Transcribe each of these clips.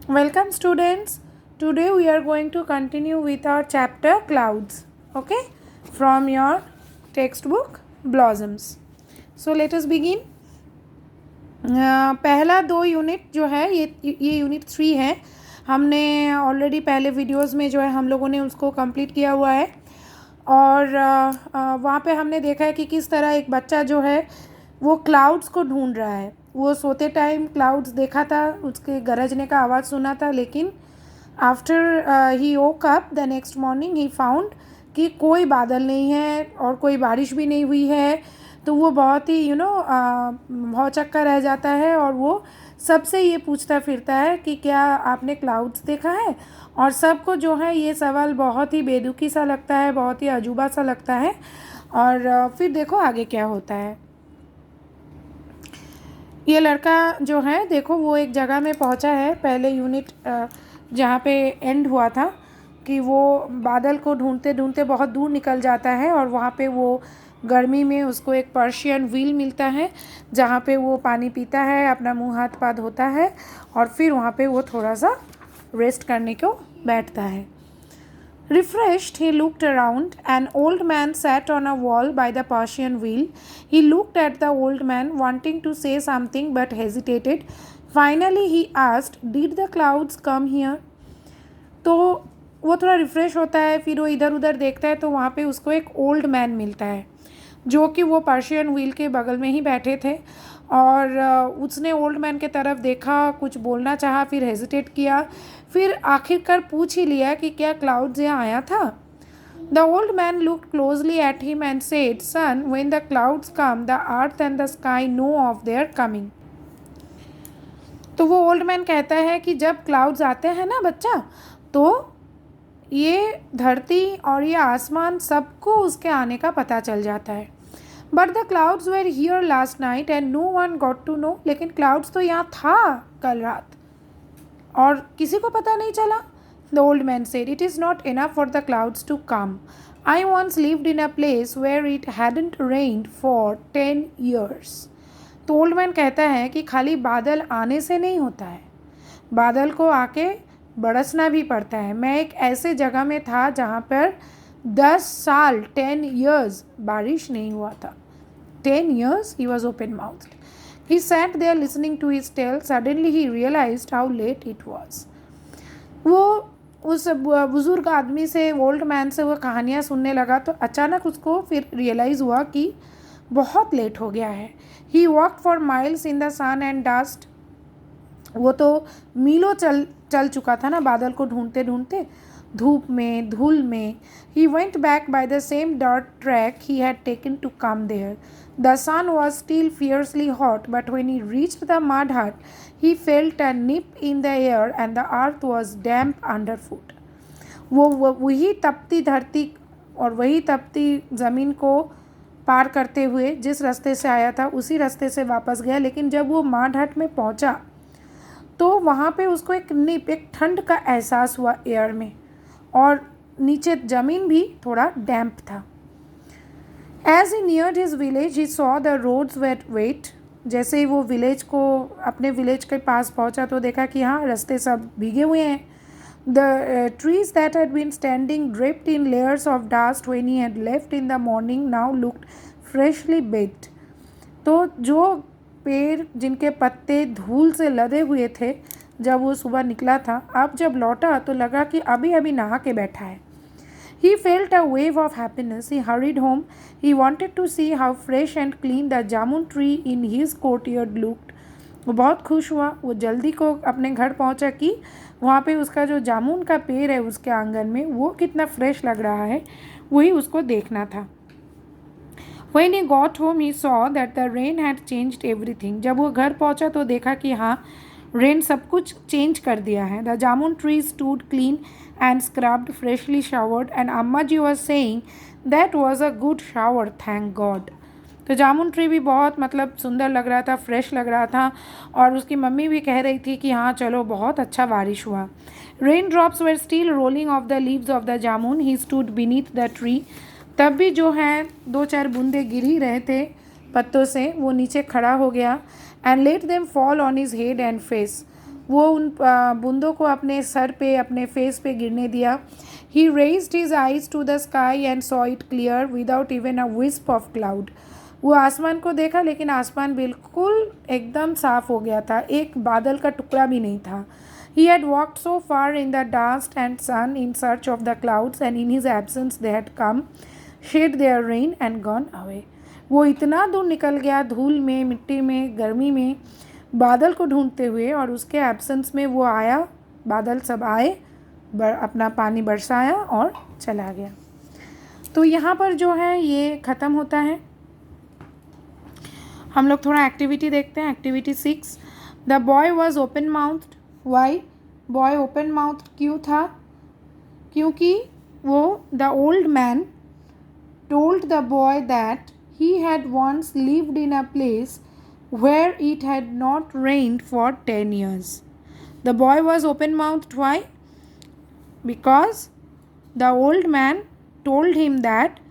Welcome students. Today we are going to continue with our chapter clouds. Okay? From your textbook Blossoms. So let us begin. पहला दो unit जो है ये unit 3 है. हमने already पहले वीडियोस में जो है हम लोगों ने उसको कंप्लीट किया हुआ है और वहाँ पे हमने देखा है कि किस तरह एक बच्चा जो है वो क्लाउड्स को ढूंढ रहा है. वो सोते टाइम क्लाउड्स देखा था, उसके गरजने का आवाज़ सुना था, लेकिन after he woke up the next morning he found कि कोई बादल नहीं है और कोई बारिश भी नहीं हुई है. तो वो बहुत ही भौचक्का रह जाता है और वो सबसे ये पूछता फिरता है कि क्या आपने क्लाउड्स देखा है. और सबको जो है ये सवाल बहुत ही बेदुखी सा लगता है, बहुत ही अजूबा सा लगता है. और फिर देखो आगे क्या होता है. ये लड़का जो है देखो वो एक जगह में पहुंचा है. पहले यूनिट जहाँ पे एंड हुआ था कि वो बादल को ढूंढते ढूंढते बहुत दूर निकल जाता है और वहाँ पे वो गर्मी में उसको एक पर्शियन व्हील मिलता है जहाँ पे वो पानी पीता है, अपना मुंह हाथ पा धोता है और फिर वहाँ पे वो थोड़ा सा रेस्ट करने को बैठता है. Refreshed, he looked around. An old man sat on a wall by the Persian wheel. He looked at the old man, wanting to say something but hesitated. Finally, he asked, "Did the clouds come here?" तो वो थोड़ा refresh होता है, फिर वो इधर उधर देखता है तो वहाँ पे उसको एक ओल्ड मैन मिलता है जो कि वो पर्शियन व्हील के बगल में ही बैठे थे. और उसने ओल्ड मैन के तरफ देखा, कुछ बोलना चाहा, फिर हेजिटेट किया, फिर आखिरकार पूछ ही लिया कि क्या क्लाउड्स यहाँ आया था. The old man looked closely at him and said, "son, when the clouds come the earth and the sky know of their coming." तो वो ओल्ड मैन कहता है कि जब क्लाउड्स आते हैं ना बच्चा, तो ये धरती और ये आसमान सबको उसके आने का पता चल जाता है. But the clouds were here last night and no one got to know. लेकिन क्लाउड्स तो यहाँ था कल रात और किसी को पता नहीं चला. The old man said, "it is not enough for the clouds to come. I once lived in a place where it hadn't rained for 10 years." तो ओल्ड मैन कहता है कि खाली बादल आने से नहीं होता है, बादल को आके बरसना भी पड़ता है. मैं एक ऐसे जगह में था जहाँ पर 10 साल 10 years बारिश नहीं हुआ था. 10 years he was open mouthed. He sat there listening to his tale. Suddenly he realized how late it was. वो उस बुज़ुर्ग आदमी से, ओल्ड मैन से वो कहानियाँ सुनने लगा तो अचानक उसको फिर रियलाइज़ हुआ कि बहुत लेट हो गया है. He walked for miles in the sun and dust. वो तो मीलों चल चुका था ना बादल को ढूंढते ढूंढते, धूप में, धूल में. He went back by the same dirt track he had taken to come there. The sun was still fiercely hot, but when he reached the mud hut, he felt a nip in the air and the earth was damp underfoot. वो वही तपती धरती और वही तपती ज़मीन को पार करते हुए जिस रास्ते से आया था उसी रास्ते से वापस गया. लेकिन जब वो मड हट में पहुंचा तो वहाँ पे उसको एक ठंड का एहसास हुआ एयर में और नीचे ज़मीन भी थोड़ा डैम्प था. As he neared his village he saw the roads wet wet. जैसे ही वो विलेज को अपने विलेज के पास पहुँचा तो देखा कि हाँ रास्ते सब भीगे हुए हैं. The trees that had been standing dripped in layers of dust when he had left in the morning now looked freshly baked. तो जो पेड़ जिनके पत्ते धूल से लदे हुए थे जब वो सुबह निकला था, अब जब लौटा तो लगा कि अभी अभी नहा के बैठा है. He felt a wave of happiness. He hurried home. He wanted to see how fresh and clean the jamun tree in his courtyard looked. वो बहुत खुश हुआ. वो जल्दी को अपने घर पहुंचा कि वहाँ पे उसका जो जामुन का पेड़ है उसके आंगन में वो कितना फ्रेश लग रहा है, वही उसको देखना था. When he got home, he saw that the rain had changed everything. जब वो घर पहुंचा तो देखा कि हाँ रेन सब कुछ चेंज कर दिया है. The jamun tree stood clean and scrubbed, freshly showered, and Amma ji was saying that was a good shower, thank God. तो जामुन ट्री भी बहुत सुंदर लग रहा था, फ्रेश लग रहा था और उसकी मम्मी भी कह रही थी कि हाँ चलो बहुत अच्छा बारिश हुआ. Rain drops were still rolling of the leaves of the jamun. He stood beneath the tree. तब भी जो है 2-4 बूंदे गिर ही रहे थे पत्तों से. वो नीचे खड़ा हो गया. And let them fall on his head and face. वो उन बूंदों को अपने सर पे, अपने फेस पे गिरने दिया. He raised his eyes to the sky and saw it clear without even a wisp of cloud. वो आसमान को देखा लेकिन आसमान बिल्कुल एकदम साफ हो गया था, एक बादल का टुकड़ा भी नहीं था. He had walked so far in the dust and sun in search of the clouds, and in his absence they had come, shed their rain and gone away. वो इतना दूर निकल गया धूल में, मिट्टी में, गर्मी में, बादल को ढूंढते हुए, और उसके एब्सेंस में वो आया, बादल सब आए, अपना पानी बरसाया और चला गया. तो यहाँ पर जो है ये ख़त्म होता है. हम लोग थोड़ा एक्टिविटी देखते हैं. Activity 6. The boy was open mouthed. Why boy open mouth क्यों था? क्योंकि वो the old man told the boy that he had once lived in a place where it had not rained for 10 years. The boy was open mouthed. Why? Because the old man told him that,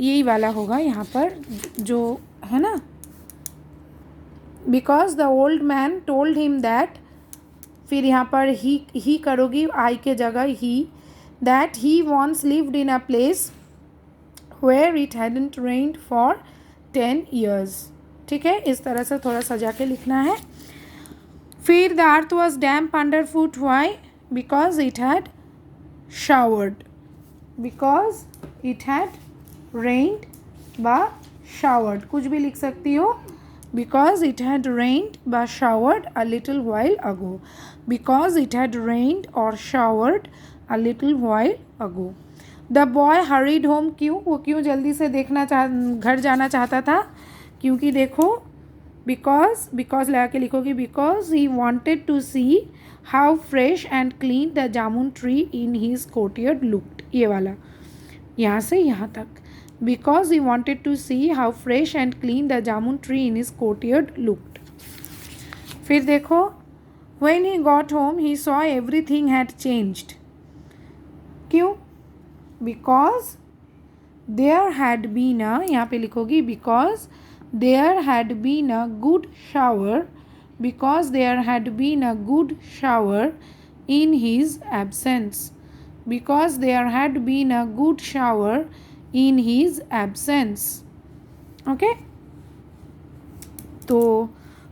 यही वाला होगा यहाँ पर जो है ना, because the old man told him that, फिर यहाँ पर ही करोगी आई के जगह ही, that he once lived in a place where it hadn't rained for 10 years. ठीक है, इस तरह से थोड़ा सजा के लिखना है. फिर the earth was damp underfoot. Why? Because it had showered. Because it had rained व showered, कुछ भी लिख सकती हो. Because it had rained or showered a little while ago. Because it had rained or showered a little while ago. The boy hurried home. क्यों? वो क्यों जल्दी से घर जाना चाहता था? क्योंकि देखो, because लगा के लिखोगी, because he wanted to see how fresh and clean the jamun tree in his courtyard looked. ये वाला यहाँ से यहाँ तक. Because he wanted to see how fresh and clean the jamun tree in his courtyard looked. फिर देखो, when he got home he saw everything had changed. क्यों? Because there had been a, यहाँ पे लिखोगी because there had been a good shower. Because there had been a good shower in his absence. Because there had been a good shower in his absence. Okay? तो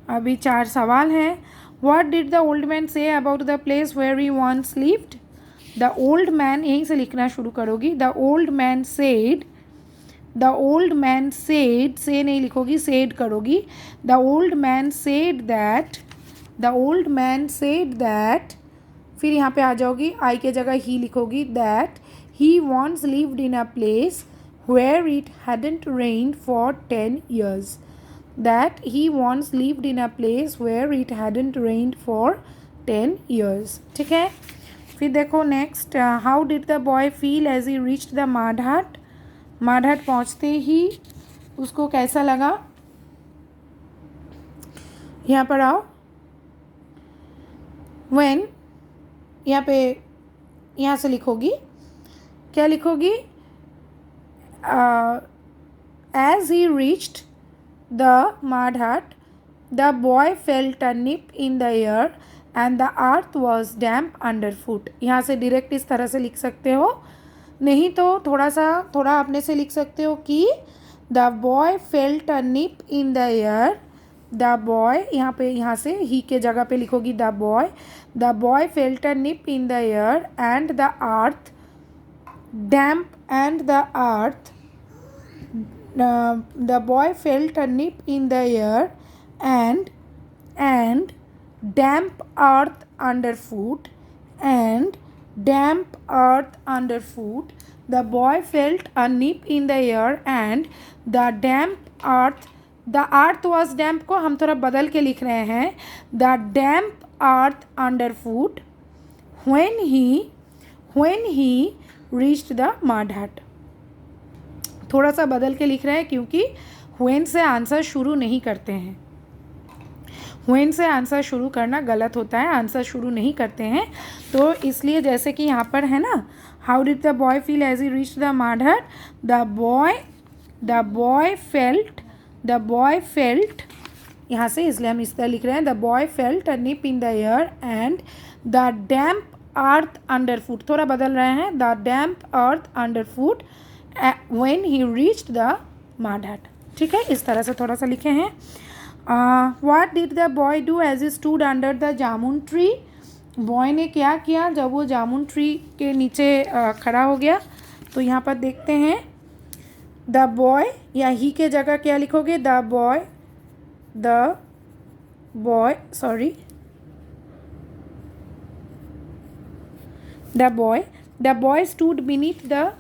अभी 4 सवाल हैं. What did the old man say about the place where he once lived? The old man, यहीं से लिखना शुरू करोगी. The old man said, the old man said, say नहीं लिखोगी, said करोगी. The old man said that, the old man said that, फिर यहाँ पे आ जाओगी, आई के जगह ही लिखोगी, that he once lived in a place where it hadn't rained for 10 years. That he once lived in a place where it hadn't rained for 10 years. ठीक है. फिर देखो next, how did the boy feel as he reached the mud hut. माड हट पहुँचते ही उसको कैसा लगा? यहाँ पर आओ. when, यहाँ पे यहाँ से लिखोगी, क्या लिखोगी? As he reached the mud hut, the boy felt a nip in the air and the earth was damp underfoot. यहाँ से डायरेक्ट इस तरह से लिख सकते हो, नहीं तो थोड़ा अपने से लिख सकते हो कि the boy felt a nip in the air. The boy, यहाँ से ही के जगह पे लिखोगी the boy felt a nip in the air and the earth damp and the earth the boy felt a nip in the air and damp earth underfoot, and damp earth underfoot. The boy felt a nip in the air and the damp earth, the earth was damp को हम थोड़ा बदल के लिख रहे हैं, the damp earth underfoot when he reached the mud hut. थोड़ा सा बदल के लिख रहे हैं क्योंकि when से आंसर शुरू नहीं करते हैं. when से आंसर शुरू करना गलत होता है, आंसर शुरू नहीं करते हैं. तो इसलिए जैसे कि यहाँ पर है ना, how did the boy feel as he reached the mud hut. The boy यहाँ से, इसलिए हम इस तरह लिख रहे हैं the boy felt a nip in the air and the damp earth underfoot, थोड़ा बदल रहे हैं, the damp earth underfoot when he reached the mud hut. ठीक है, इस तरह से थोड़ा सा लिखे हैं। What did the boy do as he stood under the jamun tree, boy ने क्या किया जब वो जामुन ट्री के नीचे खड़ा हो गया। तो यहाँ पर देखते हैं द बॉय या ही के जगह क्या लिखोगे, the boy stood beneath the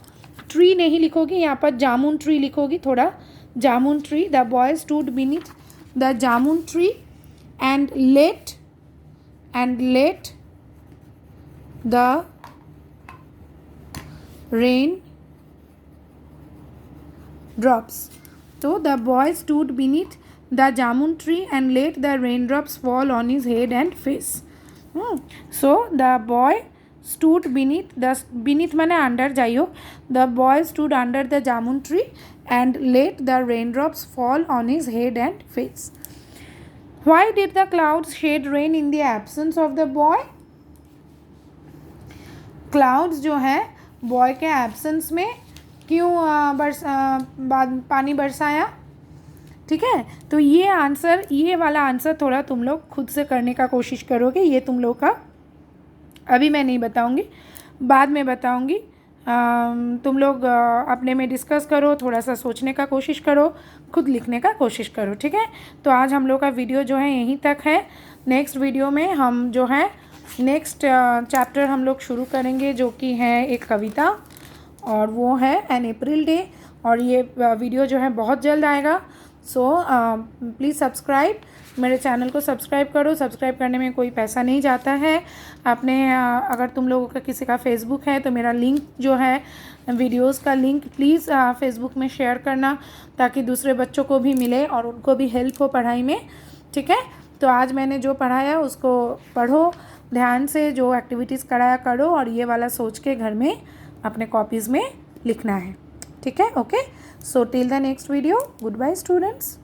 tree नहीं लिखोगी, यहाँ पर जामुन ट्री लिखोगी, थोड़ा jamun tree. The boy stood beneath the jamun tree and let the rain drops. So the boy stood beneath the jamun tree and let the raindrops fall on his head and face. So the boy stood beneath माने under जाइयो, the boy stood under the jamun tree and let the raindrops fall on his head and face. Why did the clouds shed rain in the absence of the boy? Clouds जो है boy के absence में क्यों पानी बरसाया। ठीक है, तो ये वाला आंसर थोड़ा तुम लोग खुद से करने का कोशिश करोगे, ये तुम लोग का अभी मैं नहीं बताऊंगी, बाद में बताऊंगी। तुम लोग अपने में डिस्कस करो, थोड़ा सा सोचने का कोशिश करो, खुद लिखने का कोशिश करो। ठीक है, तो आज हम लोग का वीडियो जो है यहीं तक है। नेक्स्ट वीडियो में हम जो है नेक्स्ट चैप्टर हम लोग शुरू करेंगे, जो कि है एक कविता, और वो है एन अप्रैल डे, और ये वीडियो जो है बहुत जल्द आएगा। सो प्लीज़ सब्सक्राइब, मेरे चैनल को सब्सक्राइब करो। सब्सक्राइब करने में कोई पैसा नहीं जाता है। अपने अगर तुम लोगों का किसी का फेसबुक है तो मेरा लिंक जो है वीडियोस का लिंक प्लीज़ फेसबुक में शेयर करना, ताकि दूसरे बच्चों को भी मिले और उनको भी हेल्प हो पढ़ाई में। ठीक है, तो आज मैंने जो पढ़ाया उसको पढ़ो ध्यान से, जो एक्टिविटीज़ कराया करो, और ये वाला सोच के घर में अपने कॉपीज़ में लिखना है। ठीक है, okay. So till the next video, goodbye students.